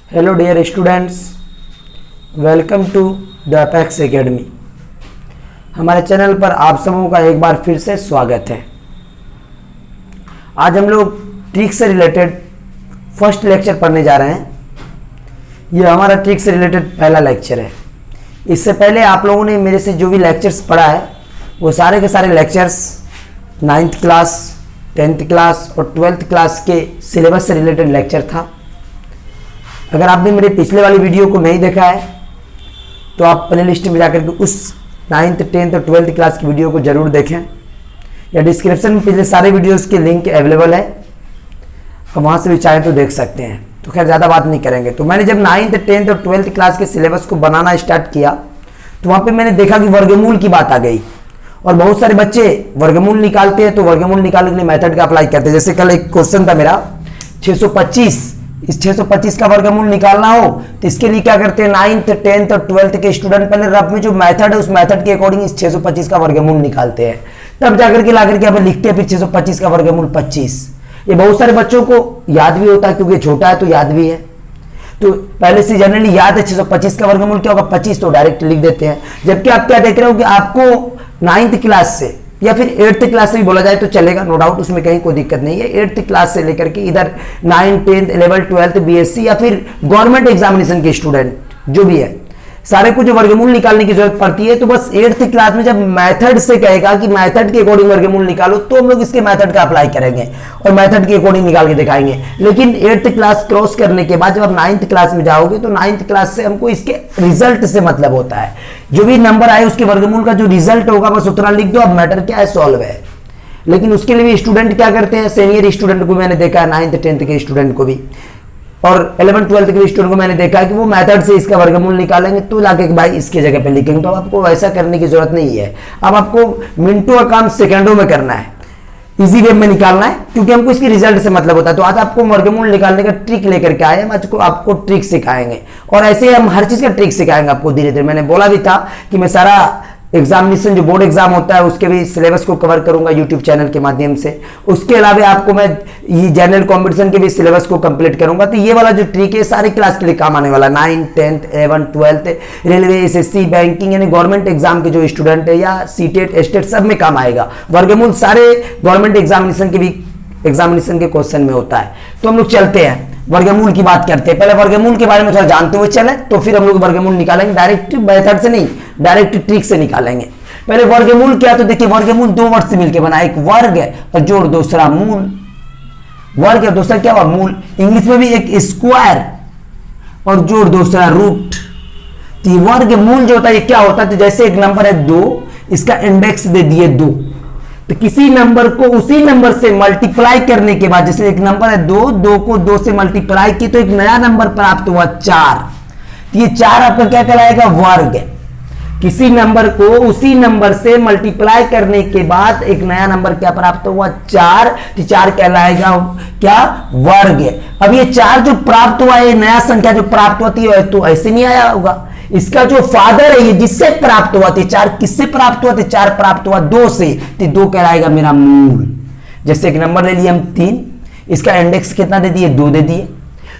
Hello dear students, welcome to the apex academy. हमारे channel पर आप सबों का एक बार फिर से स्वागत है। आज हम लोग ट्रिक से रिलेटेड फर्स्ट लेक्चर पढ़ने जा रहे हैं। यह हमारा ट्रिक से रिलेटेड पहला लेक्चर है। इससे पहले आप लोगों ने मेरे से जो भी लेक्चर्स पढ़ा है वो सारे के सारे lectures 9th class, 10th class और 12th क्लास के सिलेबस से रिलेटेड लेक्चर था। अगर आपने मेरे पिछले वाली वीडियो को नहीं देखा है तो आप प्ले लिस्ट में जाकर के उस 9th, 10th और 12th क्लास की वीडियो को जरूर देखें, या डिस्क्रिप्शन में पिछले सारे वीडियोस के लिंक अवेलेबल है, आप वहाँ से भी चाहें तो देख सकते हैं। तो खैर ज़्यादा बात नहीं करेंगे। तो मैंने जब 9th, 10th और 12th क्लास के सिलेबस को बनाना स्टार्ट किया तो वहाँ पर मैंने देखा कि वर्गमूल की बात आ गई और बहुत सारे बच्चे वर्गमूल निकालते हैं तो वर्गमूल निकालने के लिए मेथड का अप्लाई करते हैं। जैसे कल एक क्वेश्चन था मेरा 625, इस 625 का वर्गमूल निकालना हो तो इसके लिए क्या करते हैं, 9th, 10th और 12th के स्टूडेंट पहले रफ में जो मेथड है उस मेथड के अकॉर्डिंग इस 625 का वर्गमूल निकालते हैं, तब जाकर के लाकर के यहाँ पे लिखते हैं फिर 625 का वर्गमूल 25। ये बहुत सारे बच्चों को याद भी होता है क्योंकि छोटा है तो याद भी है, तो पहले से जनरली याद है 625 का वर्गमूल क्या होगा 25, तो डायरेक्ट लिख देते हैं। जबकि आप क्या देख रहे हो कि आपको 9th क्लास से या फिर 8th क्लास से भी बोला जाए तो चलेगा, नो डाउट, उसमें कहीं कोई दिक्कत नहीं है। 8th क्लास से लेकर के इधर 9, 10th, 11, 12th, बीएससी या फिर गवर्नमेंट एग्जामिनेशन के स्टूडेंट जो भी है, सारे को जो वर्गमूल निकालने की जरूरत पड़ती है तो बस 8th क्लास में जब मेथड से कहेगा कि मेथड के अकॉर्डिंग वर्गमूल निकालो तो हम लोग इसके मेथड का अप्लाई करेंगे और मेथड के अकॉर्डिंग निकाल के दिखाएंगे। लेकिन 8th क्लास क्रॉस करने के बाद जब आप 9th क्लास में जाओगे तो 9th क्लास से हमको इसके रिजल्ट से मतलब होता है। जो भी नंबर आए उसके वर्गमूल का जो रिजल्ट होगा बस उतना लिख दो, अब मैटर क्या है, सॉल्व है। लेकिन उसके लिए भी स्टूडेंट क्या करते हैं, सीनियर स्टूडेंट को मैंने देखा है, 9th, 10th के स्टूडेंट को भी और 11, 12th के स्टूडेंट को मैंने देखा है कि वो मेथड से इसका वर्गमूल निकालेंगे तो लाके भाई इसके जगह पे लिखेंगे। तो आपको वैसा करने की जरूरत नहीं है। अब आपको मिनटों का काम सेकंडों में करना है, इजी वे में निकालना है, क्योंकि हमको इसके रिजल्ट से मतलब होता है। तो आज आपको वर्गमूल निकालने का ट्रिक लेकर के आए, हम आज को आपको ट्रिक सिखाएंगे और ऐसे हम हर चीज का ट्रिक सिखाएंगे आपको धीरे धीरे। मैंने बोला भी था कि मैं सारा एग्जामिनेशन जो बोर्ड एग्जाम होता है उसके भी सिलेबस को कवर करूंगा यूट्यूब चैनल के माध्यम से। उसके अलावा आपको मैं ये जनरल कॉम्पिटिशन के भी सिलेबस को कंप्लीट करूंगा। तो ये वाला जो ट्रिक है सारी क्लास के लिए काम आने वाला, 9, 10, 11, 12, रेलवे, एसएससी, बैंकिंग यानी गवर्नमेंट एग्जाम के जो स्टूडेंट है या सीटेट, स्टेट सब में काम आएगा। वर्गमूल सारे गवर्नमेंट एग्जामिनेशन के भी एग्जामिनेशन के क्वेश्चन में होता है। तो हम लोग चलते हैं वर्गमूल की बात करते हैं। पहले वर्गमूल के बारे में थोड़ा जानते हुए चले तो फिर हम लोग वर्गमूल निकालेंगे, डायरेक्ट मेथड से नहीं, डायरेक्ट ट्रिक से निकालेंगे। पहले वर्गमूल क्या, तो देखिए वर्गमूल दो वर्ड से मिलकर बना, एक वर्ग है और जोड़ दूसरा मूल। वर्ग है दूसरा क्या हुआ, मूल। इंग्लिश में भी एक स्क्वायर और जोड़ दूसरा रूट। तो ये वर्गमूल जो होता है ये क्या होता है, तो जैसे एक नंबर है 2, इसका इंडेक्स दे दिए 2, तो किसी नंबर को उसी नंबर से मल्टीप्लाई करने के बाद, जैसे एक नंबर है 2, 2 को 2 से मल्टीप्लाई किए तो एक नया नंबर प्राप्त हुआ 4। तो ये 4 आपका क्या कहलाएगा, वर्ग है। किसी नंबर को उसी नंबर से मल्टीप्लाई करने के बाद एक नया नंबर क्या प्राप्त हुआ, 4, तो 4 कहलाएगा क्या, वर्ग है। अब ये 4 जो प्राप्त हुआ, ये नया संख्या जो प्राप्त होती है तो ऐसे नहीं आया होगा, इसका जो फादर है ये जिससे प्राप्त हुआ थे, 4 किससे प्राप्त हुआ थे, 4 प्राप्त हुआ 2 से, तो 2 कहलाएगा मेरा मूल। जैसे एक नंबर ले लिया हम 3, इसका इंडेक्स कितना दे दिए, 2 दे दिए।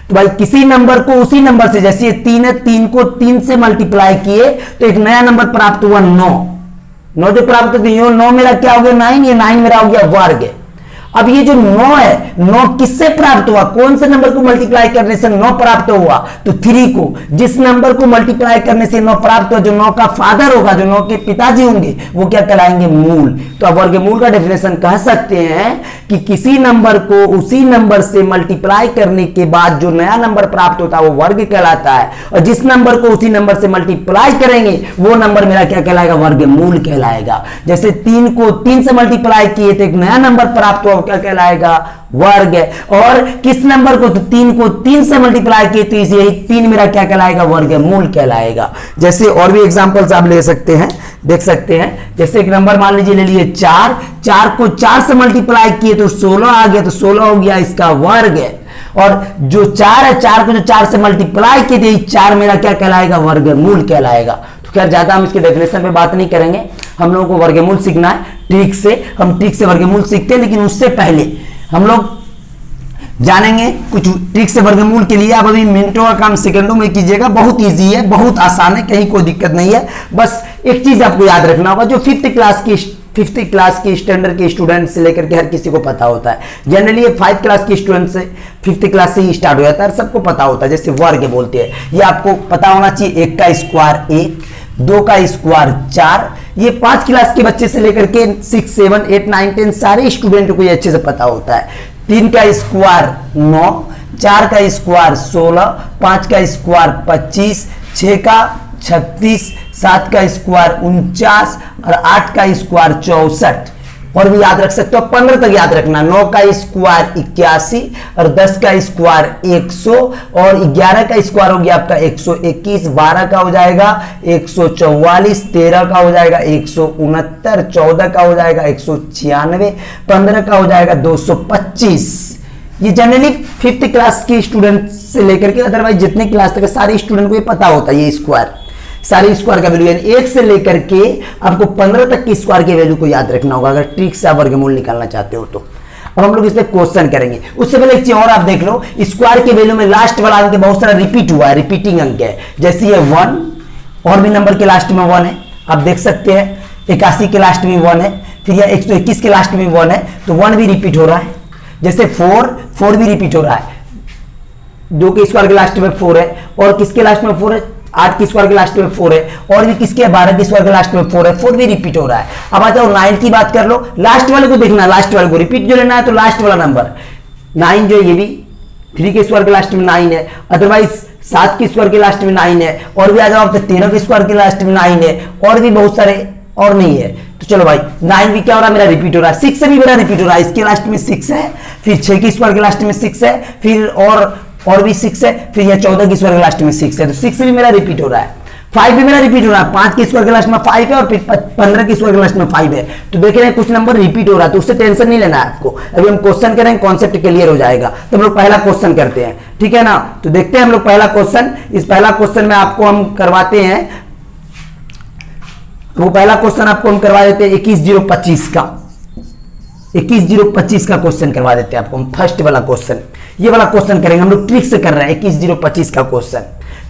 तो भाई किसी नंबर को उसी नंबर से, जैसे ये 3 है, 3 को 3 से मल्टीप्लाई किए तो एक नया नंबर प्राप्त हुआ 9। 9 जो प्राप्त होती है 9 मेरा क्या हो गया, 9, ये 9 मेरा हो गया वर्ग है। अब ये जो 9 है, 9 किससे प्राप्त हुआ, कौन से नंबर को मल्टीप्लाई करने से 9 प्राप्त हुआ, तो 3 को। जिस नंबर को मल्टीप्लाई करने से 9 प्राप्त हुआ, जो 9 का फादर होगा, जो 9 के पिताजी होंगे, वो क्या कहलाएंगे, मूल। तो अब वर्गमूल का डेफिनेशन कह सकते हैं कि किसी नंबर को उसी नंबर से मल्टीप्लाई करने के बाद जो नया नंबर प्राप्त होता है वो वर्ग कहलाता है, और जिस नंबर को उसी नंबर से मल्टीप्लाई करेंगे वो नंबर मेरा क्या कहलाएगा, वर्गमूल कहलाएगा। जैसे 3 को 3 से मल्टीप्लाई किए तो एक नया नंबर प्राप्त हुआ, क्या कहलाएगा, वर्ग है। और किस नंबर को, तो 3 को 3 से मल्टीप्लाई किए तो यही 3 मेरा क्या कहलाएगा, वर्गमूल कहलाएगा। जैसे और भी एग्जांपल्स आप ले सकते हैं, देख सकते हैं। जैसे एक नंबर मान लीजिए ले लिए 4, 4 को 4 से मल्टीप्लाई किए तो 16 आ गया, तो 16 हो गया इसका वर्ग है। और जो 4 है, 4 को जो 4 से मल्टीप्लाई किए थे 4 मेरा क्या कहलाएगा, वर्गमूल कहलाएगा। तो खैर ज्यादा हम इसके डेफिनेशन पे बात नहीं करेंगे, हम लोगों को वर्गमूल सीखना है ट्रिक से। हम ट्रिक से वर्गमूल सीखते हैं, लेकिन उससे पहले हम लोग जानेंगे कुछ ट्रिक्स वर्गमूल के लिए। आप अभी मिनटों का काम सेकंडों में कीजिएगा, बहुत इजी है, बहुत आसान है, कहीं कोई दिक्कत नहीं है। बस एक चीज आपको याद रखना होगा, जो फिफ्थ क्लास की स्टैंडर्ड के स्टूडेंट से लेकर के हर किसी को पता होता है। जनरली ये 5th क्लास के स्टूडेंट से 5th क्लास से ही स्टार्ट हो जाता है, सबको पता होता है। जैसे वर्ग बोलते हैं, ये आपको पता होना चाहिए। 1 का स्क्वायर 1, 2 का स्क्वायर 4, ये 5 क्लास के बच्चे से लेकर के 6, 7, 8, 9, 10 सारे स्टूडेंट को ये अच्छे से पता होता है। 3 का स्क्वायर 9, 4 का स्क्वायर 16, 5 का स्क्वायर 25, 6 का 36, 7 का स्क्वायर 49 और 8 का स्क्वायर 64। और भी याद रख सकते हो, 15 तक याद रखना। 9 का स्क्वायर 81 और 10 का स्क्वायर 100 और 11 का स्क्वायर हो गया आपका 121, 12 का हो जाएगा 144, 13 का हो जाएगा 169, 14 का हो जाएगा 196, 15 का हो जाएगा 225। ये जनरली 5th क्लास के स्टूडेंट से लेकर के अदरवाइज जितने क्लास तक सारे स्टूडेंट को ये पता होता है। ये स्क्वायर, सारे स्क्वायर का वैल्यू यानी 1 से लेकर के आपको 15 तक की स्क्वायर के वैल्यू को याद रखना होगा अगर ट्रिक से आप वर्गमूल निकालना चाहते हो तो। अब हम लोग इस पे क्वेश्चन करेंगे। उससे पहले एक चीज और आप देख लो, स्क्वायर के वैल्यू में लास्ट वाला अंक बहुत सारा रिपीट हुआ है, रिपीटिंग अंक है। जैसे ये 1 और भी नंबर के लास्ट में 1 है, आप देख सकते हैं। 81 के लास्ट में 1 है, फिर यह 121 के लास्ट में 1 है, तो 1 भी रिपीट हो रहा है। जैसे 4 भी रिपीट हो रहा है। 2 के स्क्वायर के लास्ट में 4 है और किसके लास्ट में 4 है, 8 के स्क्वायर के लास्ट में 4 है और भी किसके 12 के स्क्वायर के लास्ट में 4 है, 4 भी रिपीट हो रहा है। अब आ जाओ 9 की बात कर लो, लास्ट वाले को देखना, लास्ट वाले को रिपीट जो लेना है तो लास्ट वाला नंबर 9 जो ये भी 3 के स्क्वायर के लास्ट में 9 है, अदरवाइज 7 के स्क्वायर के लास्ट में 9 है और भी आ जाओ 13 के स्क्वायर के लास्ट में 9 है और भी बहुत सारे और नहीं है। तो चलो भाई 9 भी क्या हो रहा है, मेरा रिपीट हो रहा है। 6 से भी मेरा रिपीट हो रहा है, इसके लास्ट में 6 है, फिर 6 के स्क्वायर के लास्ट में 6 है, फिर और भी 6 है, फिर यह 14 के स्क्वायर के लास्ट में 6 है, तो 6 भी मेरा रिपीट हो रहा है। 5 भी मेरा रिपीट हो रहा है, 5 के स्क्वायर के लास्ट में 5 है और फिर 15 के स्क्वायर के लास्ट में 5 है। तो देख रहे हैं कुछ नंबर रिपीट हो रहा है, तो उससे टेंशन नहीं लेना है आपको। अभी हम क्वेश्चन करेंगे, कॉन्सेप्ट क्लियर हो जाएगा। तो हम लोग पहला क्वेश्चन करते हैं, ठीक है ना। तो देखते हैं हम लोग पहला क्वेश्चन। इस पहला क्वेश्चन में आपको हम करवाते हैं, वो पहला क्वेश्चन आपको हम करवा देते हैं 21,025 का, 21,025 का क्वेश्चन करवा देते हैं आपको हम। फर्स्ट वाला क्वेश्चन, ये वाला क्वेश्चन करेंगे हम लोग, ट्रिक से कर रहे हैं 21,025 का क्वेश्चन।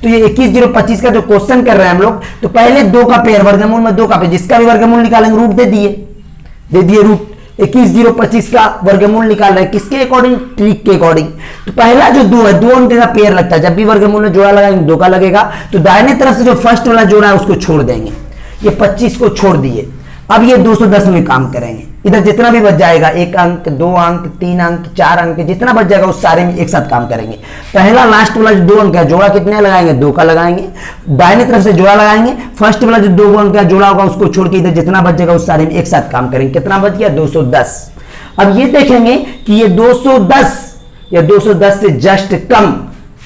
तो ये 21,025 का जो क्वेश्चन कर रहे हैं हम लोग, तो पहले 2 का पेयर, वर्गमूल में 2 का पेयर, जिसका भी वर्गमूल निकालेंगे रूट दे दिए रूट। 21,025 का वर्गमूल निकाल रहे हैं किसके अकॉर्डिंग, ट्रिक के अकॉर्डिंग। तो पहला जो 2 है, 2 अंक का पेयर लगता है, जब भी वर्गमूल में जोड़ा लगाएंगे 2 का लगेगा। तो दाहिने तरफ से जो फर्स्ट वाला जोड़ा है उसको छोड़ देंगे, ये 25 को छोड़ दिए। अब ये 210 में काम करेंगे, इधर जितना भी बच जाएगा, 1 अंक, 2 अंक, 3 अंक, 4 अंक, जितना बच जाएगा उस सारे में एक साथ काम करेंगे। पहला लास्ट वाला जो 2 अंक है, जोड़ा कितने लगाएंगे, 2 का लगाएंगे, दाहिने तरफ से जोड़ा लगाएंगे। फर्स्ट वाला जो 2 अंक का जोड़ा होगा उसको छोड़ के इधर जितना बच जाएगा उस सारे में एक साथ काम करेंगे। कितना बच गया, 210। अब ये देखेंगे कि ये 210 या 210 से जस्ट कम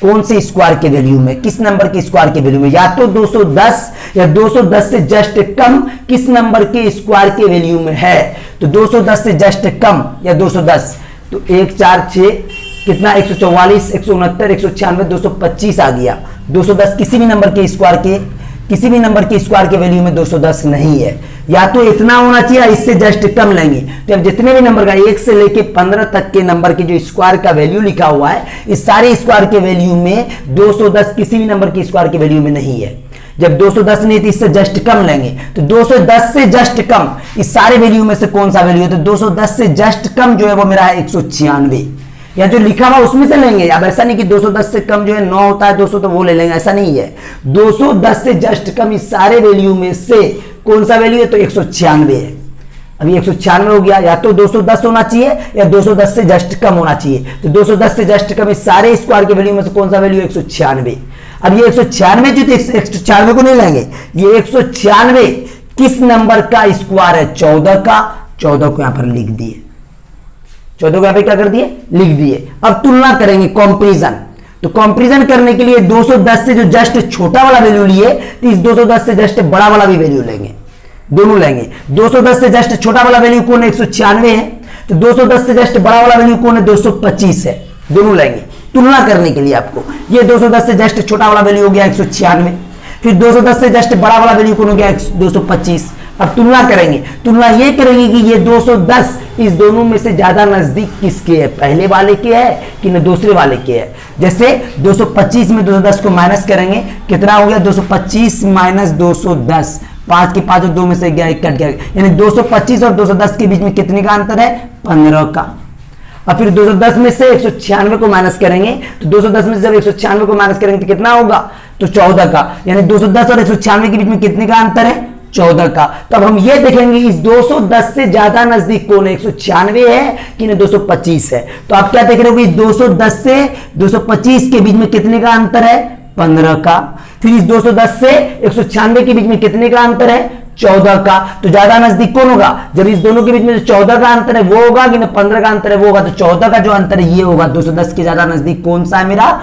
कौन से स्क्वायर के वैल्यू में, किस नंबर के स्क्वायर के वैल्यू में, या तो 210 या 210 से जस्ट कम किस नंबर के स्क्वायर के वैल्यू में है। तो 210 से जस्ट कम या 210, तो 1, 4, 6 कितना, 144, 169, 196, 225 आ गया। 210 किसी भी नंबर के स्क्वायर के वैल्यू में 210 नहीं है, या तो इतना होना चाहिए, इससे जस्ट कम लेंगे। तो अब जितने भी नंबर का 1 से लेके 15 तक के नंबर के जो स्क्वायर का वैल्यू लिखा हुआ है, इस सारे स्क्वायर के वैल्यू में 210 किसी भी नंबर के स्क्वायर के वैल्यू में नहीं है। जब 210 नहीं तो इससे जस्ट कम लेंगे। तो 210 से जस्ट कम इस सारे वैल्यू में से कौन सा वैल्यू है, तो 210 से जस्ट कम जो है वो मेरा है 196, या जो लिखा हुआ उसमें से लेंगे। अब ऐसा नहीं कि 210 से कम जो है 9 होता है 200 तो वो ले लेंगे, ऐसा नहीं है। 210 से जस्ट कम इस सारे वैल्यू में से कौन सा वैल्यू है, तो 196 है। अभी 196 हो गया, या तो 210 होना चाहिए या 210 से जस्ट कम होना चाहिए। तो 210 से जस्ट कम इस सारे स्क्वायर के वैल्यू में से कौन सा वैल्यू है, 196। अब ये 196 जो 196 को नहीं लेंगे, ये 196 किस नंबर का स्क्वायर है, 14 का। 14 को यहां पर लिख दिए, 14 को यहां पर क्या कर दिए, लिख दिए। अब तुलना करेंगे, कंपैरिजन। तो कंपैरिजन करने के लिए 210 से जो जस्ट छोटा वाला वैल्यू लिए, तो इस 210 से जस्ट बड़ा वाला भी वैल्यू लेंगे, दोनों लेंगे। 210 से जस्ट छोटा वाला वैल्यू कौन है, 196 है। तो 210 से जस्ट बड़ा वाला वैल्यू कौन है, 225 है, दोनों लेंगे तुलना करने के लिए आपको। ये 210 से जस्ट छोटा वाला वैल्यू हो गया 196, फिर 210 से जस्ट बड़ा वाला वैल्यू कौन हो गया, 225। अब तुलना करेंगे, तुलना ये करेंगे कि ये 210 इस दोनों में से ज्यादा नजदीक किसके है, पहले वाले के है कि न दूसरे वाले के है। जैसे 225 में 210 को माइनस करेंगे, कितना हो गया 225 माइनस 210, 5 के 5 और 2 में से गया, एक कट गया, यानी 225 और 210 के बीच में कितने का अंतर है, 15 का। और फिर 210 में से 196 को माइनस करेंगे, तो 210 में से जब 196 को माइनस करेंगे तो कितना होगा, तो 14 का, यानी 210 और 196 के बीच में कितने का अंतर है, 14 का। तब हम ये देखेंगे इस 210 से ज्यादा नजदीक कौन है, 196 है कि नहीं 225 है। तो आप क्या देख रहे हो कि 210 से 225 के बीच में कितने का अंतर है, 15 का। फिर इस 210 से 196 के बीच में कितने का अंतर है, 14 का। तो ज्यादा नजदीक कौन होगा, जब इस दोनों के बीच में जो 14 का अंतर है वो होगा कि ना 15 का अंतर है वो होगा, तो 14 का जो अंतर है ये होगा। 210 के ज्यादा नजदीक कौन सा है मेरा,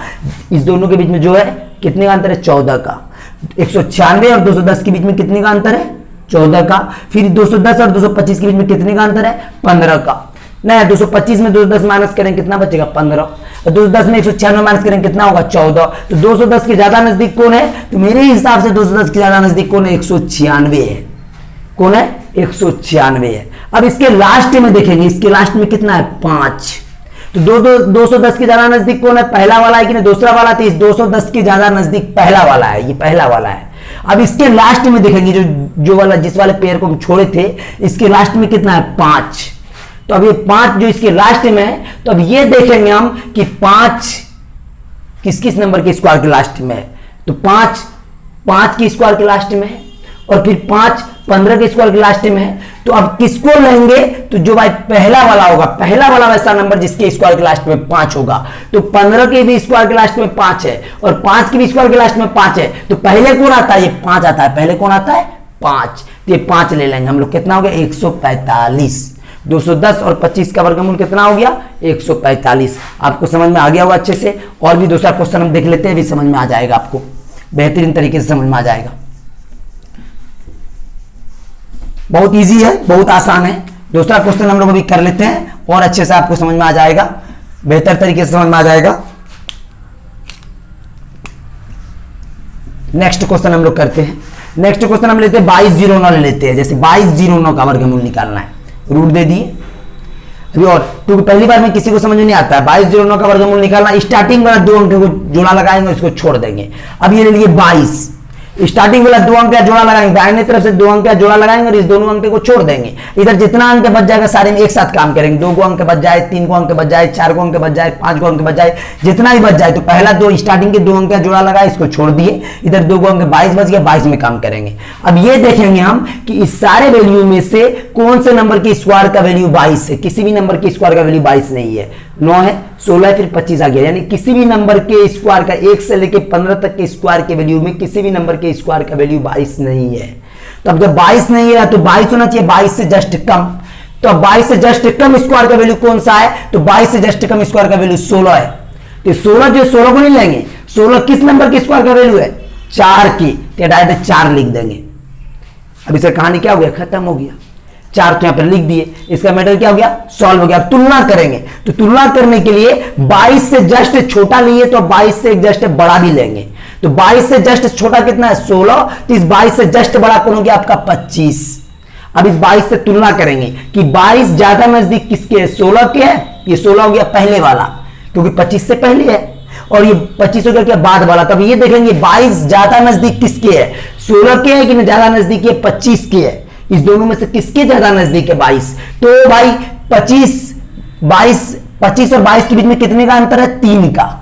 इस दोनों के बीच में जो है कितने का अंतर है, 14 का। 196 और 210 के बीच में कितने का अंतर है, 14 का। फिर 210 और 225 के बीच में कितने का अंतर है, 15 का। नहीं, 225 में 210 माइनस करें कितना बचेगा, 15। और 210 में 196 माइनस करें कितना होगा, 14। तो 210 के ज्यादा नजदीक कौन है, तो मेरे हिसाब से 210 के ज्यादा नजदीक कौन है, 196 है। कौन है, 196 है। अब इसके लास्ट में देखेंगे, इसके लास्ट में कितना है, 5। तो 210 के ज्यादा नजदीक कौन है, पहला वाला है कि नहीं दूसरा वाला, तो इस 210 के ज्यादा नजदीक पहला वाला है, ये पहला वाला है। अब इसके लास्ट में देखेंगे जो वाला जिस वाले पेयर को हम छोड़े थे, इसके लास्ट में कितना है, 5। तो अब ये 5 जो इसके लास्ट में है, तो अब ये देखेंगे हम कि 5 किस किस नंबर के स्क्वायर के लास्ट में है। तो 5 के स्क्वायर के लास्ट में है, और फिर 5 15 के स्क्वायर के लास्ट में है। तो अब किसको लेंगे, तो जो भाई पहला वाला होगा, पहला वाला वैसा नंबर जिसके स्क्वायर के लास्ट में 5 होगा। तो 15 के भी स्क्वायर के लास्ट में 5 है और 5 के भी स्क्वायर के लास्ट में 5 है, तो पहले कौन आता है, ये 5 आता है। पहले कौन आता है, 5। तो ये 5 ले लेंगे हम लोग, कितना हो गया, 145। 210 और 25 का वर्गमूल कितना हो गया, 145। आपको समझ में आ गया होगा अच्छे से। और भी दूसरा क्वेश्चन हम देख लेते हैं, भी समझ में आ जाएगा, आपको बेहतरीन तरीके से समझ में आ जाएगा। बहुत इजी है, बहुत आसान है। दूसरा क्वेश्चन हम लोग अभी कर लेते हैं और अच्छे से आपको समझ में आ जाएगा, बेहतर तरीके से समझ में आ जाएगा। नेक्स्ट क्वेश्चन हम लोग करते हैं। नेक्स्ट क्वेश्चन हम लेते हैं 2209 ले लेते हैं। जैसे 2209 का वर्गमूल निकालना है, रूट दे दिए अभी, और क्योंकि पहली बार में किसी को समझ में नहीं आता है 2209 का वर्गमूल निकालना। स्टार्टिंग वाला 2 अंक को जोड़ा लगाएंगे और इसको छोड़ देंगे। अब ये ले लिए 22, स्टार्टिंग वाला 2 अंक का जोड़ा लगाएंगे, दाहिने तरफ से 2 अंक का जोड़ा लगाएंगे और इस दोनों अंक को छोड़ देंगे। इधर जितना अंक बच जाएगा सारे में एक साथ काम करेंगे। 2 को अंक बच जाए, 3 को अंक बच जाए, 4 को अंक बच जाए, 5 को अंक बच जाए, जितना भी बच जाए। तो पहला 2 स्टार्टिंग के 2 अंक का जोड़ा लगाए, इसको छोड़ दिए, इधर 2 को अंक 22 बच गया, 22 में काम करेंगे। अब ये देखेंगे हम कि इस सारे वैल्यू में से कौन से नंबर की स्क्वायर का वैल्यू 22 है। किसी भी नंबर की स्क्वायर का वैल्यू 22 नहीं है, 9 है, 16 है, फिर 25 आ गया। यानी किसी भी नंबर के स्क्वायर का 1 से लेकर 15 तक के स्क्वायर के वैल्यू में किसी भी नंबर के स्क्वायर का वैल्यू 22 नहीं है। तो अब जब 22 नहीं है तो 22 होना चाहिए 22 से जस्ट कम। तो अब 22 से जस्ट कम स्क्वायर का वैल्यू कौन सा है, तो 22 से जस्ट कम स्क्वायर का वैल्यू 16 है। तो 16 को नहीं लेंगे, 16 किस नंबर के स्क्वायर का वैल्यू है, 4 की, तो डायरेक्ट 4 लिख देंगे। अब इसका कहानी क्या हो गया, खत्म हो गया। 4 तो यहां पर लिख दिए, इसका मैटर क्या हो गया, सॉल्व हो गया। तुलना करेंगे, तो तुलना करने के लिए 22 से जस्ट छोटा लिए तो 22 से जस्ट बड़ा भी लेंगे। तो 22 से जस्ट छोटा कितना है, 16। तो इस 22 से जस्ट बड़ा कौन हो गया आपका, 25। अब इस 22 से तुलना करेंगे कि 22 ज्यादा नजदीक किसके है, 16 के है। ये 16 हो गया पहले वाला, क्योंकि 25 से पहले है, और ये 25 हो गया बाद वाला। तब ये देखेंगे 22 ज्यादा नजदीक किसके है, 16 के है कि ज्यादा नजदीक है, 25 के है। इस दोनों में से किसके ज्यादा नजदीक है, 22। तो भाई 25 और 22 के बीच में कितने का अंतर है, 3 का।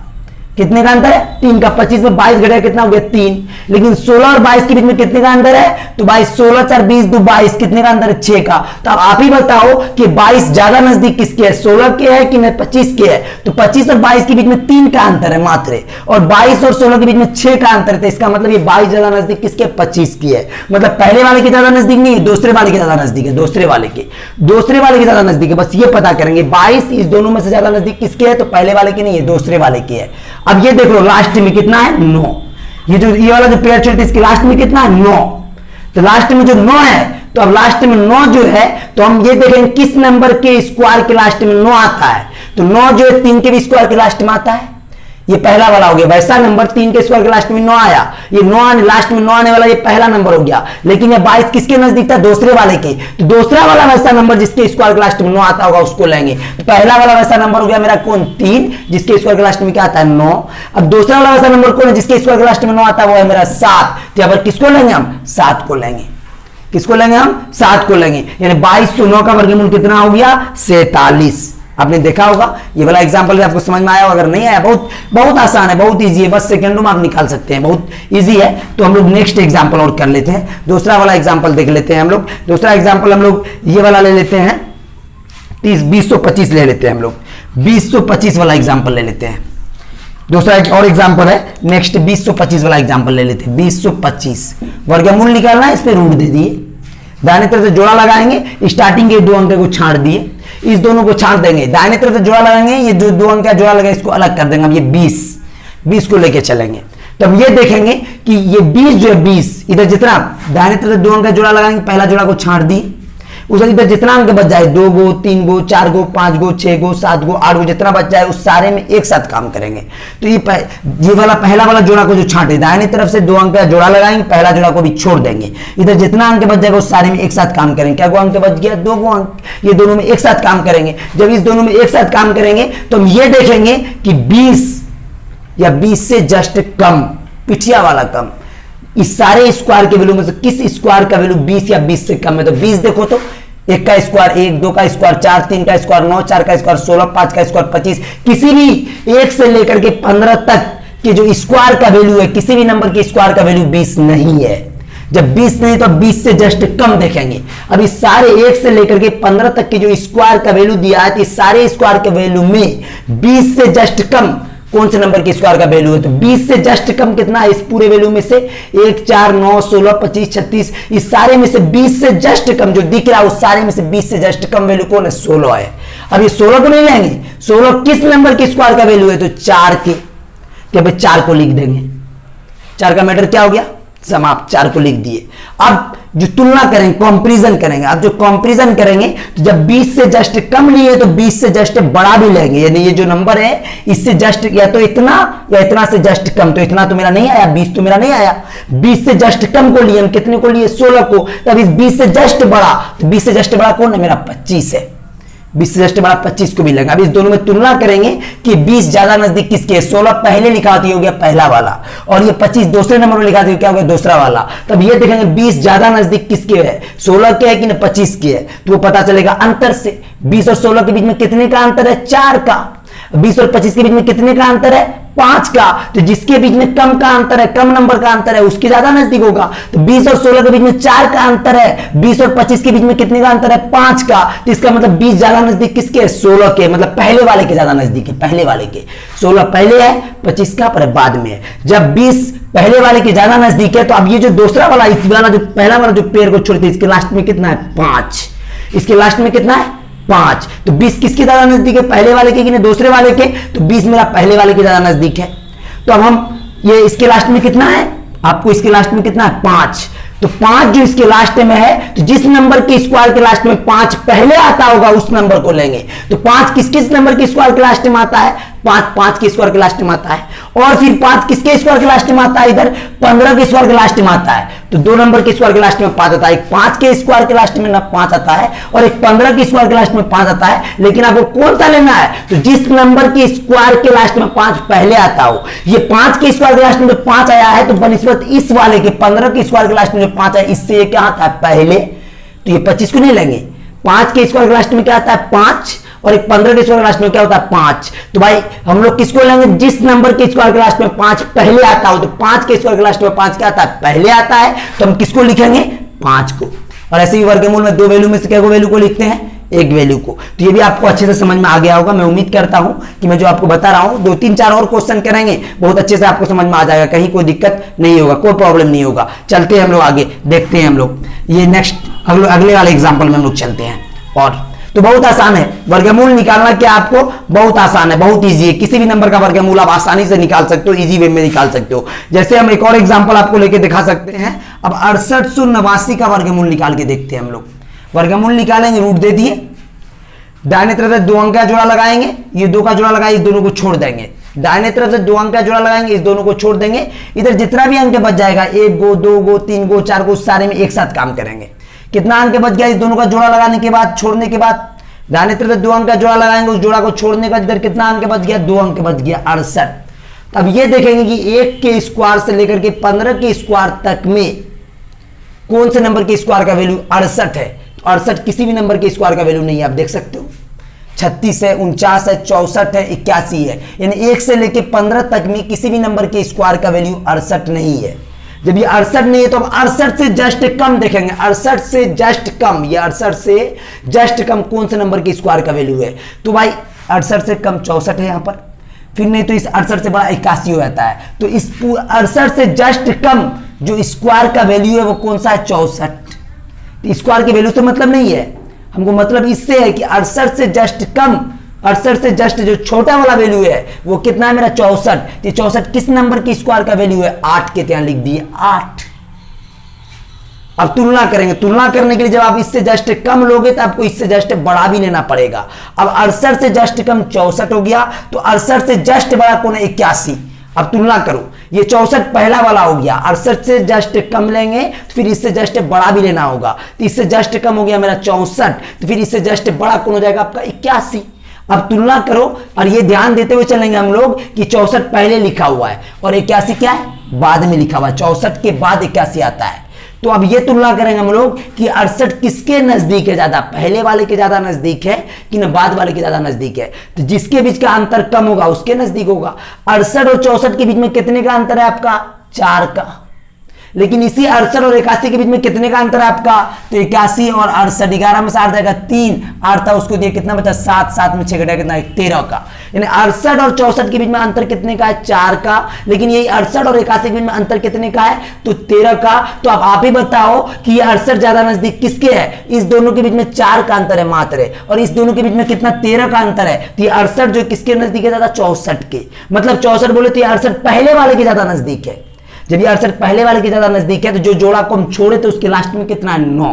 कितने का अंतर है, 3 का। 25 में 22 घटेगा कितना हो गया, 3। लेकिन 16 और 22 के बीच में कितने का अंतर है, तो भाई 16 4 20 2 22, कितने का अंतर है, 6 का। तो अब आप ही बताओ कि 22 ज्यादा नजदीक किसके है, 16 के है कि नहीं 25 के है। तो 25 और 22 के बीच में 3 का अंतर है मात्र, और 22 और 16 के बीच में 6 का अंतर है। तो इसका मतलब ये 22 ज्यादा नजदीक किसके, 25 की है। मतलब पहले वाले के ज्यादा नजदीक नहीं है, दूसरे वाले के ज्यादा नजदीक है, दूसरे वाले के ज्यादा नजदीक है। बस ये पता करेंगे 22 इस दोनों में से ज्यादा नजदीक किसके है, तो पहले वाले के नहीं है, दूसरे वाले के है। अब ये देख लो लास्ट में कितना है, 9। ये वाला जो पेयर चलती है इसके लास्ट में कितना है, 9। तो लास्ट में जो 9 है, तो अब लास्ट में 9 जो है, तो हम ये देखेंगे किस नंबर के स्क्वायर के लास्ट में 9 आता है। तो 9 जो है 3 के भी स्क्वायर के लास्ट में आता है। ये पहला वाला हो गया। वैसा नंबर 3 के स्क्वायर के लास्ट में 9 आया, ये 9 आने लास्ट में 9 आने वाला ये पहला नंबर हो गया। लेकिन ये 22 किसके नजदीक था? दूसरे वाले के। तो दूसरा वाला वैसा नंबर जिसके स्क्वायर के लास्ट में 9 आता होगा उसको लेंगे। तो पहला वाला वैसा नंबर हो गया मेरा कौन? 3, जिसके स्क्वायर के लास्ट में क्या आता है? 9। अब दूसरा वाला वैसा नंबर कौन है जिसके स्क्वायर के लास्ट में 9 आता है? वो है मेरा 7। तो यहाँ पर किसको लेंगे हम? 7 को लेंगे। किसको लेंगे हम? 7 को लेंगे। यानी 22 से 9 का वर्गमूल कितना हो गया? 47। आपने देखा होगा ये वाला एग्जांपल भी आपको समझ में आया, अगर नहीं आया बहुत बहुत आसान है, बहुत इजी है, बस सेकंडों में आप निकाल सकते हैं, बहुत इजी है। तो हम लोग नेक्स्ट एग्जांपल और कर लेते हैं, दूसरा वाला एग्जांपल देख लेते हैं हम लोग। दूसरा एग्जांपल हम लोग ये वाला ले लेते हैं, 2025 ले लेते हैं हम लोग, 2025 वाला एग्जांपल ले लेते हैं। दूसरा एक और एग्जांपल है नेक्स्ट 2025 वाला एग्जांपल ले लेते हैं। 2025 वर्गमूल निकालना है, इस पे रूट दे दिए, दाहिने तरफ से जोड़ा लगाएंगे, स्टार्टिंग के 2 अंक को छाड़ दिए, इस दोनों को छाड़ देंगे, दाहिने तरफ से जोड़ा लगाएंगे, ये जो 2 अंक का जोड़ा लगा इसको अलग कर देंगे। अब ये 20 को लेके चलेंगे। तो हम ये देखेंगे कि ये 20 जो है 20 इधर जितना दाहिने तरफ से 2 अंक का जोड़ा लगाएंगे, पहला जोड़ा को छाड़ दिए, उस इधर जितना अंक बच जाए 2 गो 3 गो 4 गो 5 गो 6 गो 7 गो 8 गो जितना बच जाए उस सारे में एक साथ काम करेंगे। तो ये वाला पहला वाला जोड़ा को जो छांटे दाहिने तरफ से 2 अंक का जोड़ा लगाएंगे, पहला जोड़ा को भी छोड़ देंगे, इधर जितना अंक बच जाएगा उस सारे में एक साथ काम करेंगे। क्या गो अंक बच गया? 2 गो अंक, ये दोनों में एक साथ काम करेंगे। जब इस दोनों में एक साथ काम करेंगे तो हम ये देखेंगे कि 20 या 20 से जस्ट कम, पिछिया वाला कम, इस सारे स्क्वायर के वैल्यू में से किस स्क्वायर का वैल्यू 20 या 20 से कम है? तो 20 देखो तो 1 का स्क्वायर 1, 2 का स्क्वायर 4, 3 का स्क्वायर 9, 4 का स्क्वायर 16, 5 का स्क्वायर 25, किसी भी 1 से लेकर के 15 तक के जो स्क्वायर का वैल्यू है, किसी भी नंबर के स्क्वायर का वैल्यू 20 नहीं है। जब 20 नहीं तो 20 से जस्ट कम देखेंगे। अब इस सारे 1 से लेकर के 15 तक के जो स्क्वायर का वैल्यू दिया है, तो इस सारे स्क्वायर के वैल्यू में 20 से जस्ट कम कौन से नंबर के स्क्वायर का वैल्यू है? तो 20 से जस्ट कम कितना है? इस पूरे वैल्यू में से 1, 4, 9, 16, 25, 36, इस सारे में से 20 से जस्ट कम जो दिख रहा है उस सारे में से 20 से जस्ट कम वैल्यू कौन है? 16 है। अब ये 16 को नहीं लेंगे, 16 किस नंबर के स्क्वायर का वैल्यू है? तो 4 के, क्या भाई 4 को लिख देंगे। 4 का मैटर क्या हो गया? समाप्त, 4 को लिख दिए। अब जो तुलना करेंगे, कंपैरिजन करेंगे, अब जो कंपैरिजन करेंगे तो जब 20 से जस्ट कम लिए तो 20 से जस्ट बड़ा भी लेंगे, यानी ये जो नंबर है इससे जस्ट या तो इतना या इतना से जस्ट कम। तो इतना तो मेरा नहीं आया, 20 तो मेरा नहीं आया, 20 से जस्ट कम को लिए, हम कितने को लिए? 16 को। तब इस 20 से जस्ट बड़ा, तो 20 से जस्ट बड़ा कौन है? मेरा 25 है। 20 से जस्ट बड़ा 25 को भी लेंगे। अब इस दोनों में तुलना करेंगे कि 20 ज्यादा नजदीक किसके है? 16 पहले लिखा होती हो गया पहला वाला, और ये 25 दूसरे नंबर में लिखा होती क्या हो गया? दूसरा वाला। तब ये देखेंगे 20 ज्यादा नजदीक किसके है? 16 के है कि 25 के है? तो वो पता चलेगा अंतर से। 20 और 16 के बीच में कितने का अंतर है? 4 का। 20 और 25 के बीच में कितने का अंतर है? 5 का। तो जिसके बीच में कम का अंतर है, कम नंबर का अंतर है, उसके ज्यादा नजदीक होगा। तो 20 और 16 के बीच में 4 का अंतर है, 20 और 25 के बीच में कितने का अंतर है? 5 का। तो इसका मतलब 20 ज्यादा नजदीक किसके है? 16 के, मतलब पहले वाले के ज्यादा नजदीक है, पहले वाले के। 16 पहले है, 25 का पर बाद में है। जब 20 पहले वाले के ज्यादा नजदीक है तो अब ये जो दूसरा वाला, इस वाला जो पहला वाला जो पेड़ को छोड़ते इसके लास्ट में कितना है? 5। इसके लास्ट में कितना है? 5। तो 20 किसके ज्यादा नजदीक है? पहले वाले के कि नहीं दूसरे वाले के? तो 20 मेरा पहले वाले के ज्यादा नजदीक है। तो अब हम ये इसके लास्ट में कितना है? आपको इसके लास्ट में कितना है? 5। तो 5 जो इसके लास्ट में है, तो जिस नंबर के स्क्वायर के लास्ट में 5 पहले आता होगा उस नंबर को लेंगे। तो 5 किस किस नंबर के स्क्वायर के लास्ट में आता है? 5 के स्क्वायर के लास्ट में आता है। और फिर 5 किसके स्क्वायर के लास्ट में आता है? इधर 15 के स्क्वायर के लास्ट में आता है। तो 2 नंबर के स्क्वायर के लास्ट में 5 आता है, एक 5 के स्क्वायर के लास्ट में 5 आता है और एक 15 के स्क्वायर के लास्ट में 5 आता है। लेकिन आपको कौन सा लेना है? तो जिस नंबर के स्क्वायर के लास्ट में 5 पहले आता हो। ये 5 के स्क्वायर के लास्ट में जो 5 आया है, तो बनिस्बत इस वाले के 15 के स्क्वायर के लास्ट में जो 5 है, इससे ये क्या आता है? पहले। तो ये 25 को नहीं लेंगे। 5 के स्क्वायर के लास्ट में क्या आता है? 5, और एक 15 के स्क्वायर के लास्ट में क्या होता है? 5। तो भाई हम लोग किसको लेंगे? जिस नंबर के स्क्वायर के लास्ट में 5 पहले आता हो। तो 5 के स्क्वायर के लास्ट में 5 क्या आता है? पहले आता है। तो हम किसको लिखेंगे? 5 को। और ऐसे ही वर्गमूल में 2 वैल्यू में से क्या वैल्यू को लिखते हैं? एक वैल्यू को। तो ये भी आपको अच्छे से समझ में आ गया होगा। मैं उम्मीद करता हूं कि मैं जो आपको बता रहा हूं 2, 3, 4 और क्वेश्चन करेंगे, बहुत अच्छे से आपको समझ में आ जाएगा, कहीं कोई दिक्कत नहीं होगा, कोई प्रॉब्लम नहीं होगा। चलते हैं हम लोग आगे, देखते हैं हम लोग ये नेक्स्ट अगले वाले एग्जाम्पल में हम लोग चलते हैं। और तो बहुत आसान है वर्गमूल निकालना, क्या आपको बहुत आसान है, बहुत इजी है। किसी भी नंबर का वर्गमूल आप आसानी से निकाल सकते हो, इजी वे में निकाल सकते हो। जैसे हम एक और एग्जांपल आपको लेके दिखा सकते हैं। अब 6889 का वर्गमूल निकाल के देखते हैं हम लोग। वर्गमूल निकालेंगे, रूट दे दिए, दाहिने तरफ से 2 अंक का जोड़ा लगाएंगे, ये 2 का जोड़ा लगाए, इस दोनों को छोड़ देंगे, दाहिने तरफ से 2 अंक का जोड़ा लगाएंगे, इस दोनों को छोड़ देंगे, इधर जितना भी अंक बच जाएगा 1 गो 2 गो 3 गो 4 गो सारे में एक साथ काम करेंगे। कितना अंक बच गया इस दोनों का जोड़ा लगाने के बाद, छोड़ने के बाद, दाहिने तरफ से 2 अंक का जोड़ा लगाएंगे, उस जोड़ा को छोड़ने का इधर कितना अंक बच गया, 2 अंक बच गया 68। अब ये देखेंगे कि 1 के स्क्वायर से लेकर के 15 के स्क्वायर तक में कौन से नंबर के स्क्वायर का वैल्यू 68 है। 68 किसी भी नंबर के स्क्वायर का वैल्यू नहीं है, आप देख सकते हो। 36 है, 49 है, 64 है, 81 है, यानी 1 से लेकर 15 तक में किसी भी नंबर के स्क्वायर का वैल्यू 68 नहीं है। जब ये 68 नहीं है तो हम 68 से जस्ट कम देखेंगे, 68 से जस्ट कम, ये 68 से जस्ट कम कौन से नंबर के स्क्वायर का वैल्यू है। तो भाई 68 से कम 64 है यहाँ पर, फिर नहीं तो इस 68 से बड़ा 81 हो जाता है। तो इस 68 से जस्ट कम जो स्क्वायर का वैल्यू है वो कौन सा है, 64। स्क्वायर के वैल्यू से मतलब नहीं है, हमको मतलब इससे है कि 68 से जस्ट कम, 68 से जस्ट जो छोटा वाला वैल्यू है वो कितना है मेरा, 64। तो 64 किस नंबर की स्क्वायर का वैल्यू है, 8 के यहाँ लिख दिए 8। अब तुलना करेंगे, तुलना करने के लिए जब आप इससे जस्ट कम लोगे तो आपको इससे जस्ट बड़ा भी लेना पड़ेगा। अब 68 से जस्ट कम 64 हो गया, तो 68 से जस्ट बड़ा कौन है, 81। अब तुलना करो, ये 64 पहला वाला हो गया, 68 से जस्ट कम लेंगे तो फिर इससे जस्ट बड़ा भी लेना होगा, तो इससे जस्ट कम हो गया मेरा 64, तो फिर इससे जस्ट बड़ा कौन हो जाएगा आपका 81। अब तुलना करो और ये ध्यान देते हुए चलेंगे हम लोग कि 64 पहले लिखा हुआ है और 81 क्या है, बाद में लिखा हुआ है। 64 के बाद 81 आता है। तो अब ये तुलना करेंगे हम लोग कि 68 किसके नजदीक है ज्यादा, पहले वाले के ज्यादा नजदीक है कि ना बाद वाले के ज्यादा नजदीक है। तो जिसके बीच का अंतर कम होगा उसके नजदीक होगा। 68 और 64 के बीच में कितने का अंतर है आपका, 4 का। लेकिन इसी 68 और 81 के बीच में कितने का अंतर है आपका, तो 81 और 68, 11 में से 8 जाएगा 3, 8 था उसको दिया कितना बचा 7, 7 में 6 घटा कितना है 13 का। यानी 68 और 64 के बीच में अंतर कितने का है, 4 का। लेकिन यही 68 और 81 के बीच में अंतर कितने का है, तो 13 का। तो अब आप ही बताओ कि ये 68 ज्यादा नजदीक किसके है, इस दोनों के बीच में 4 का अंतर है मात्र है, और इस दोनों के बीच में कितना 13 का अंतर है। तो ये 68 जो किसके नजदीक है ज्यादा, 64 के। मतलब 64 बोले तो ये 68 पहले वाले के ज्यादा नजदीक है। जब ये 68 पहले वाले के ज्यादा नजदीक है तो जो जोड़ा को हम छोड़े तो उसके लास्ट में कितना है, 9।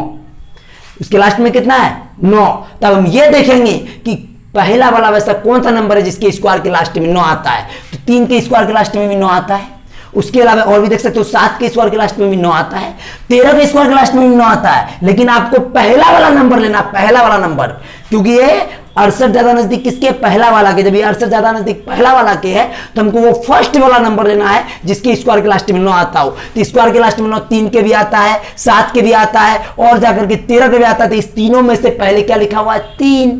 उसके लास्ट में कितना है, 9। तब हम ये देखेंगे कि पहला वाला वैसा कौन सा नंबर है जिसके स्क्वायर के लास्ट में 9 आता है। तो 3 के स्क्वायर के लास्ट में भी 9 आता है। उसके अलावा और भी देख सकते हो 7 के स्क्वायर के लास्ट में भी 9 आता है, 13 के स्क्वायर के लास्ट में भी 9 आता है। लेकिन आपको पहला वाला नंबर लेना, पहला वाला नंबर, क्योंकि ये 68 ज्यादा नजदीक किसके, पहला वाला के। जब ये 68 ज्यादा नजदीक पहला वाला के है तो हमको वो फर्स्ट वाला नंबर लेना है जिसके स्क्वायर के लास्ट में 9 आता हो। तो स्क्वायर के लास्ट में 9 3 के भी आता है, 7 के भी आता है और जाकर के 13 के भी आता है। तो इस तीनों में से पहले क्या लिखा हुआ है, 3।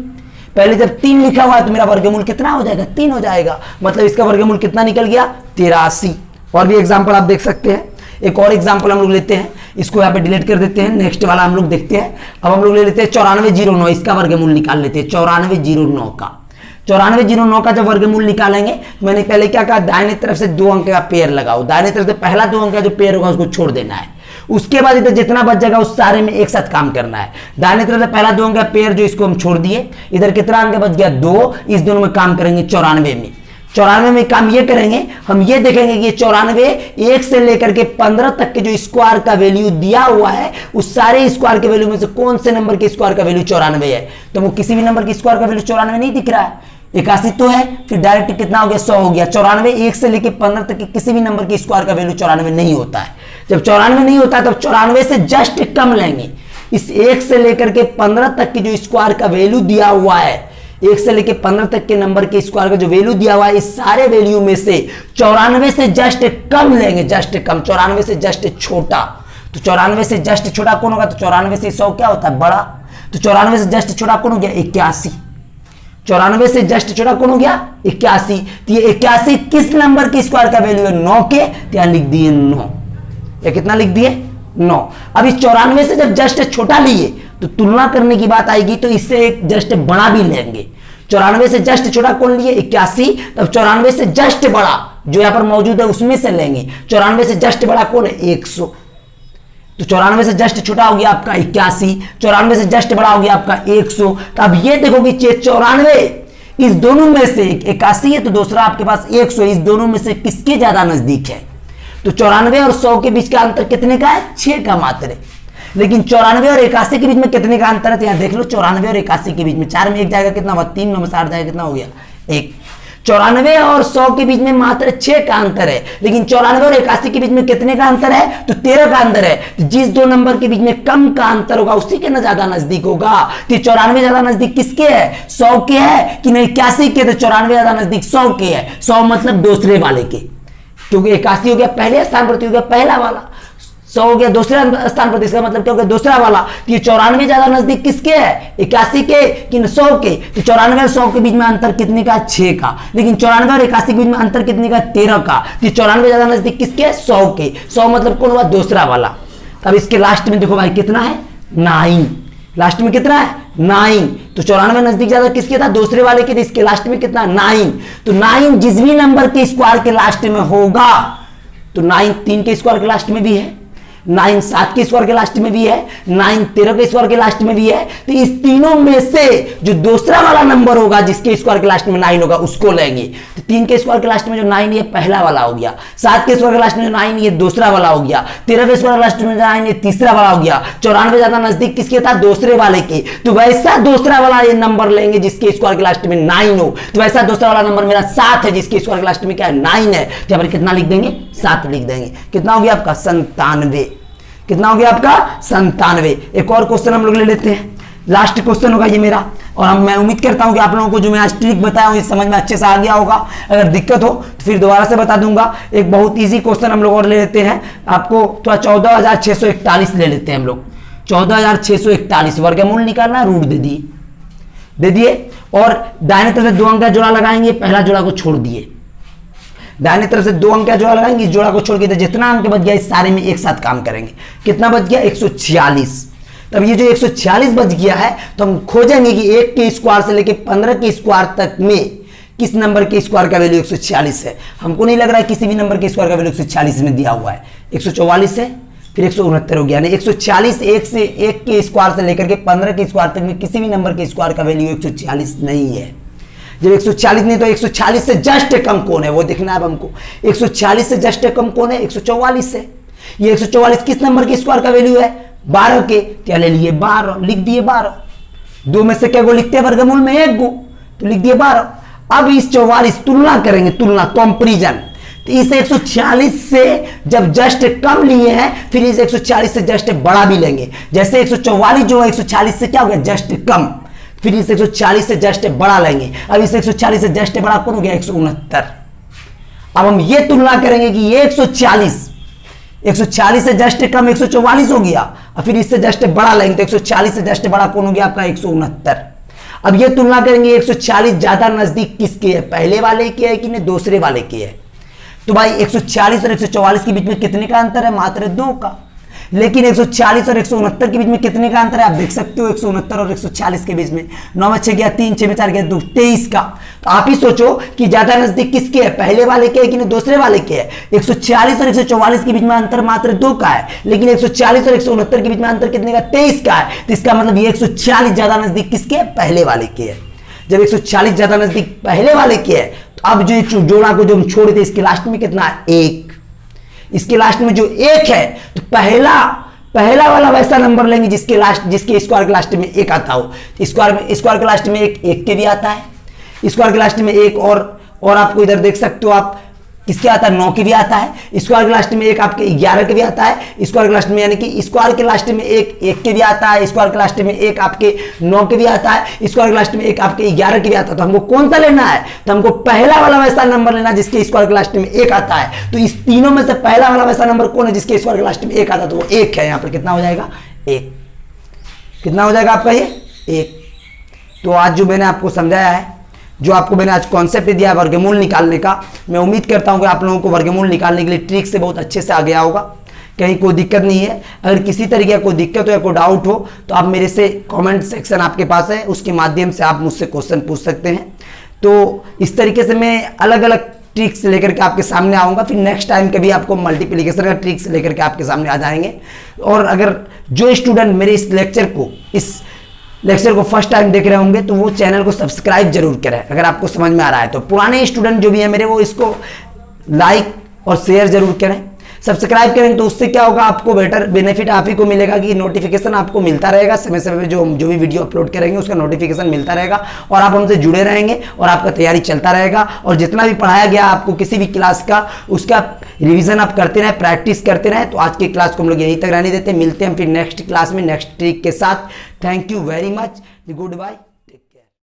पहले जब 3 लिखा हुआ है तो मेरा वर्गमूल कितना हो जाएगा, 3 हो जाएगा। मतलब इसका वर्गमूल कितना निकल गया, 83। और भी एग्जाम्पल आप देख सकते हैं। एक और एग्जाम्पल हम लोग लेते हैं, इसको यहाँ पे डिलीट कर देते हैं, नेक्स्ट वाला हम लोग देखते हैं। अब हम लोग ले लेते हैं 9409, इसका वर्गमूल निकाल लेते हैं 9409 का। 9409 का जब वर्गमूल निकालेंगे तो मैंने पहले क्या कहा, दाहिने तरफ से 2 अंक का पेयर लगाओ। दाहिने तरफ से पहला 2 अंक का जो पेयर होगा उसको छोड़ देना है। उसके बाद इधर जितना बच जाएगा उस सारे में एक साथ काम करना है। दाहिने तरफ से पहला 2 अंक का पेयर जो इसको हम छोड़ दिए, इधर कितना अंक बच गया, 2। इस दोनों में काम करेंगे 94 में। 94 में काम ये करेंगे, हम ये देखेंगे कि 94 1 से लेकर के 15 तक के जो स्क्वायर का वैल्यू दिया हुआ है उस सारे स्क्वायर के वैल्यू में से कौन से नंबर के स्क्वायर का वैल्यू 94 है। तो वो किसी भी नंबर के स्क्वायर का वैल्यू 94 नहीं दिख रहा है, 81 तो है, फिर डायरेक्ट कितना हो गया, 100 हो गया। 94 1 से लेकर 15 तक के किसी भी नंबर के स्क्वायर का वैल्यू 94 नहीं होता है। जब 94 नहीं होता तब 94 से जस्ट कम लेंगे। इस 1 से लेकर के 15 तक के जो स्क्वायर का वैल्यू दिया हुआ है, 1 से लेकर 15 तक के नंबर के स्क्वायर का जो वैल्यू दिया हुआ है, इस सारे वैल्यू में से 94 से जस्ट कम लेंगे, जस्ट कम, 94 से जस्ट छोटा। तो 94 से जस्ट छोटा कौन होगा, तो 94 से 100 क्या होता है, बड़ा। तो 94 से जस्ट छोटा कौन हो गया, 81। 94 से जस्ट छोटा कौन हो गया, 81। तो ये 81 किस नंबर के स्क्वायर का वैल्यू है, 9 के। तो यहां लिख दिए 9। ये कितना लिख दिए, 9। अब इस 94 से जब जस्ट छोटा लिए तो तुलना करने की बात आएगी तो इससे एक जस्ट बड़ा भी लेंगे। 94 से जस्ट छोटा कौन लिए, 81। तब 94 से जस्ट बड़ा जो यहां पर मौजूद है उसमें से लेंगे। 94 से जस्ट बड़ा कौन है, 100। तो 94 से जस्ट छोटा हो गया आपका 81, 94 से जस्ट बड़ा हो गया आपका 100। तो अब ये देखो कि 94 इस दोनों में से 81 है तो दूसरा आपके पास 100, इस दोनों में से किसके ज्यादा नजदीक है। तो 94 और 100 के बीच का अंतर कितने का है, 6 का मात्र है। लेकिन 94 और 81 के बीच में कितने का अंतर है, तो यहां देख लो 94 और 81 के बीच में 4 में 1 जाएगा कितना हुआ, 3, 9 में 8 जाएगा कितना हो गया, 1। 94 और 100 के बीच में मात्र 6 का अंतर है, लेकिन 94 और 81 के बीच में कितने का अंतर है? तो 13 का अंतर है। तो जिस दो नंबर के बीच में कम का अंतर होगा उसी के ना ज्यादा नजदीक होगा। तो 94 ज्यादा नजदीक किसके है? 100 के है कि नहीं 81 के? तो 94 ज्यादा नजदीक 100 के है। 100 मतलब दूसरे वाले के, क्योंकि 81 हो गया पहले स्थान पर, हो गया पहला वाला, 100 हो गया दूसरे स्थान पर, इसका मतलब क्या हो गया? दूसरा वाला। तो ये 94 ज्यादा नजदीक किसके है? 81 के कि 100 के? तो 94 और 100 के बीच में अंतर कितने का? 6 का। लेकिन 94 और 81 के बीच में अंतर कितने का? 13 का। तो 94 ज्यादा नजदीक किसके है? 100 के। 100 मतलब कौन हुआ? दूसरा वाला। अब इसके लास्ट में देखो भाई कितना है? 9। लास्ट में कितना है? 9। तो 94 नजदीक ज्यादा किसके था? दूसरे वाले के। इसके लास्ट में कितना? 9। तो 9 जिस भी नंबर के स्क्वायर के लास्ट में होगा, तो 9 3 के स्क्वायर के लास्ट में भी है, 9 7 के स्क्वायर के लास्ट में भी है, 9 13 के स्क्वायर के लास्ट में भी है। तो इस तीनों में से जो दूसरा वाला नंबर होगा जिसके स्क्वायर के लास्ट में 9 होगा उसको लेंगे। तो 3 के स्क्वायर के लास्ट में जो 9 ये पहला वाला हो गया, 7 के स्क्वायर के लास्ट में जो 9 ये दूसरा वाला हो गया, 13 के स्क्वायर के लास्ट में 9 ये तीसरा वाला हो गया। 94 ज्यादा नजदीक किसके था? दूसरे वाले के। तो वैसा दूसरा वाला ये नंबर लेंगे जिसके स्क्वायर के लास्ट में 9 हो। तो वैसा दूसरा वाला नंबर मेरा 7 है जिसके स्क्वायर के लास्ट में क्या है? 9 है। तो यहाँ पर कितना लिख देंगे? 7 लिख देंगे। कितना हो गया आपका? 97। कितना हो गया आपका? 97। एक और क्वेश्चन हम लोग ले लेते हैं, लास्ट क्वेश्चन होगा ये मेरा। और मैं उम्मीद करता हूं कि आप लोगों को जो मैं आज ट्रिक बताया हूं इस समझ में अच्छे से आ गया होगा। अगर दिक्कत हो तो फिर दोबारा से बता दूंगा। एक बहुत इजी क्वेश्चन हम लोग और ले लेते हैं, आपको थोड़ा 14,641 ले लेते हैं हम लोग। 14,641 वर्गमूल निकालना, रूट दे दिए और दाहिने तरफ से 2 अंक का जोड़ा लगाएंगे, पहला जोड़ा को छोड़ दिए। दाहिने तरफ से 2 अंक का जोड़ा लगाएंगे, इस जोड़ा को छोड़ के, तो जितना अंक बच गया इस सारे में एक साथ काम करेंगे। कितना बच गया? 146। तब ये जो 146 बच गया है तो हम खोजेंगे कि 1 के स्क्वायर से लेके 15 के स्क्वायर तक में किस नंबर के स्क्वायर का वैल्यू 146 है। हमको नहीं लग रहा है किसी भी नंबर के स्क्वायर का वैल्यू 146 में दिया हुआ है। 144 है, फिर 169 हो गया। 140 1 के स्क्वायर से लेकर के 15 के स्क्वायर तक में किसी भी नंबर के स्क्वायर का वैल्यू 146 नहीं है। जब 140 नहीं तो 140 से जस्ट कम कौन है वो देखना है हमको। 140 से जस्ट कम कौन है? 144 है। ये 144 किस नंबर के स्क्वायर का वैल्यू है? 12 के। क्या ले लिए? 12 लिख दिए। 12 2 में से क्या गो लिखते हैं? वर्गमूल में 1 गो, तो लिख दिए 12। अब इस 44 तुलना करेंगे, तुलना कंपैरिजन। तो इस 146 से जब जस्ट कम लिए हैं फिर इस 140 से जस्ट बड़ा भी लेंगे। जैसे 144 जो है 140 से क्या हो गया? जस्ट कम, फिर इस 140 से जस्ट बड़ा लेंगे। अब इस 140 से जस्ट बड़ा कौन हो गया? 169। अब हम ये तुलना करेंगे कि ये 140 से जस्ट कम 144 हो गया, और फिर इससे जस्ट बड़ा लेंगे तो 140 से जस्ट बड़ा कौन हो गया? आपका 169। अब ये तुलना करेंगे 140 ज्यादा नजदीक किसके है? पहले वाले के है कि नहीं दूसरे वाले के है? तो भाई 140 और 144 के बीच में कितने का अंतर है? मात्र 2 का। लेकिन 140 और 169 के बीच में कितने का अंतर है? आप देख सकते हो 169 और 140 के बीच में 9 में 6 गया 3, 6 में 4 गया 2, 23 का। तो आप ही सोचो कि ज्यादा नजदीक किसके है? पहले वाले के है कि नहीं दूसरे वाले के है? 140 और 144 के बीच में अंतर मात्र 2 का है, लेकिन 140 और 169 के बीच में अंतर कितने का? 23 का है। तो इसका मतलब ये 140 ज्यादा नजदीक किसके है? पहले वाले के है। जब 140 ज्यादा नजदीक पहले वाले के है तो अब जो जोड़ा को जो हम छोड़े थे इसके लास्ट में कितना है? 1। इसके लास्ट में जो 1 है तो पहला वाला वैसा नंबर लेंगे जिसके स्क्वायर के लास्ट में 1 आता हो। स्क्वायर के लास्ट में 1 के भी आता है, स्क्वायर के लास्ट में 1 और आपको इधर देख सकते हो आप किसके आता है? 9 के भी आता है। स्क्वायर के लास्ट में 1 आपके 11 के भी आता है। स्क्वायर के लास्ट में यानी कि स्क्वायर के लास्ट में 1 के भी आता है। स्क्वायर के लास्ट में 1 आपके 9 के भी आता है। स्क्वायर के लास्ट में 1 आपके 11 के भी आता है। तो हमको कौन सा लेना है? तो हमको पहला वाला वैसा नंबर लेना जिसके स्क्वायर के लास्ट में 1 आता है। तो इस तीनों में से पहला वाला वैसा नंबर कौन है जिसके स्क्वायर के लास्ट में 1 आता है? तो वो 1 है। यहाँ पर कितना हो जाएगा? 1। कितना हो जाएगा आपका? ये 1। तो आज जो मैंने आपको समझाया है, जो आपको मैंने आज कॉन्सेप्ट दिया है वर्गमूल निकालने का, मैं उम्मीद करता हूं कि आप लोगों को वर्गमूल निकालने के लिए ट्रिक से बहुत अच्छे से आ गया होगा। कहीं कोई दिक्कत नहीं है। अगर किसी तरीके का कोई दिक्कत हो या कोई डाउट हो तो आप मेरे से कमेंट सेक्शन आपके पास है, उसके माध्यम से आप मुझसे क्वेश्चन पूछ सकते हैं। तो इस तरीके से मैं अलग अलग ट्रिक्स लेकर के आपके सामने आऊँगा। फिर नेक्स्ट टाइम कभी आपको मल्टीप्लिकेशन का ट्रिक्स लेकर के आपके सामने आ जाएंगे। और अगर जो स्टूडेंट मेरे इस लेक्चर को फर्स्ट टाइम देख रहे होंगे तो वो चैनल को सब्सक्राइब जरूर करें अगर आपको समझ में आ रहा है तो। पुराने स्टूडेंट जो भी है मेरे वो इसको लाइक और शेयर जरूर करें। सब्सक्राइब करेंगे तो उससे क्या होगा, आपको बेटर बेनिफिट आप ही को मिलेगा कि नोटिफिकेशन आपको मिलता रहेगा, समय समय पे जो भी वीडियो अपलोड करेंगे उसका नोटिफिकेशन मिलता रहेगा और आप हमसे जुड़े रहेंगे और आपका तैयारी चलता रहेगा। और जितना भी पढ़ाया गया आपको किसी भी क्लास का, उसका रिवीजन आप करते रहे, प्रैक्टिस करते रहे। तो आज की क्लास को हम लोग यहीं तक रहने देते हैं, मिलते हैं हम फिर नेक्स्ट क्लास में नेक्स्ट ट्रिक के साथ। Thank you very much, good bye.